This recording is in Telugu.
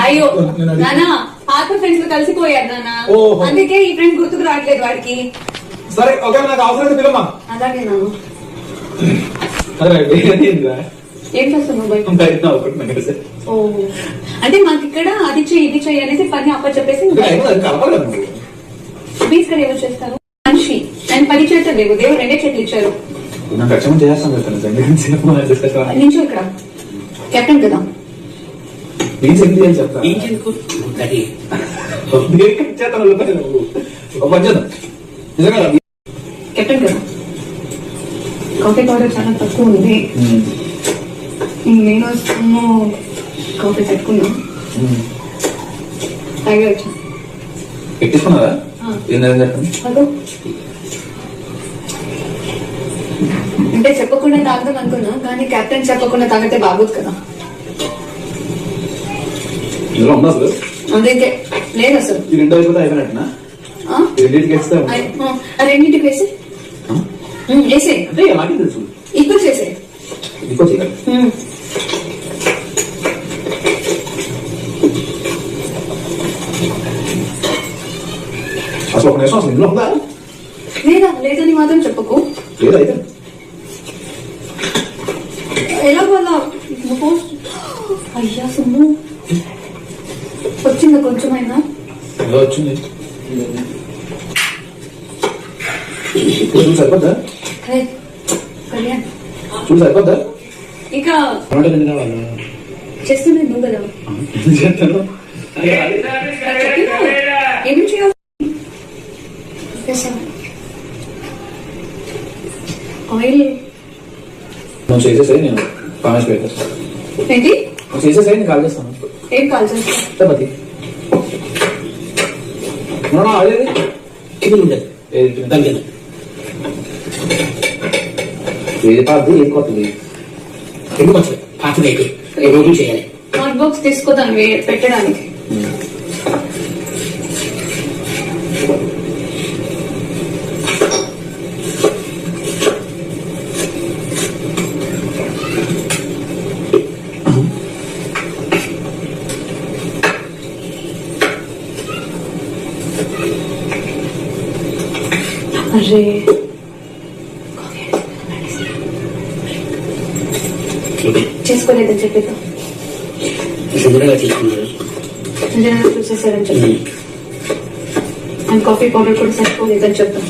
అయ్యో నానా పాత ఫ్రెండ్స్ లో కలిసిపోయారు నానా, అందుకే ఈ ఫ్రెండ్ గుర్తుకు రావట్లేదు వాడికి. సరే ఓకే, నాకు అవసరం అయితే పిల్లమ్మా. అలాగే నాన్న. ఏం చేస్తున్నావు బయట? అంటే మాకు ఇక్కడ అది చెయ్యి ఇది చెయ్యి అనేసి పని అప్ప చెప్పేసి ప్లీజ్ ఇక్కడ ఏమో చేస్తారు మనిషి. ఆయన 10 చేతులు లేవు, దేవుడు 2 చేతులు ఇచ్చారు. నించో ఇక్కడ, కెప్టెన్ కదా. కెప్టెన్ కదా. కాఫీ పౌడర్ చాలా తక్కువ ఉంది, నేను కాఫీ పెట్టుకున్నా తాగే వచ్చా. పెట్టించుకున్నారా? అంటే చెప్పకుండా తాగుదాం అనుకున్నా, కానీ కెప్టెన్ చెప్పకుండా తాగితే బాగోదు కదా. అందుకే లేదు అసలు. రెండింటికి వేసి వేసే ఈక్వల్ చేసే. లేదా లేదని మాత్రం చెప్పకు. ఎలాగోలా అయ్యా సొమ్ము వచ్చిందా కొంచెమైనా? వచ్చింది. సరిపోద్దా? చూడు సరిపోద్దా? ఇక చేస్తుంది నువ్వు కదా. ఏమి చేయాలి? ఆయిల్ నువ్వు చేసేసే, నేను కామెంట్స్ పెట్టేస్తాను. ఏంటి నువ్వు చేసేసే, నేను కాల్ చేస్తాను. ఏం కాల్ చేస్తా? చపాతి అదేది ఇది ఉంటుంది. ఏది పాదు ఏం కొత్తది ఎందుకు వచ్చాయి పాతది అయితే రోజు చేయాలి. హాట్ బాక్స్ తీసుకోదాను పెట్టడానికి. అరే చేసుకోలేదని చెప్పేద్దాం. చూసేసారని చెప్పి అండ్ కాఫీ పౌడర్ కూడా సరిపోలేదని చెప్తాం.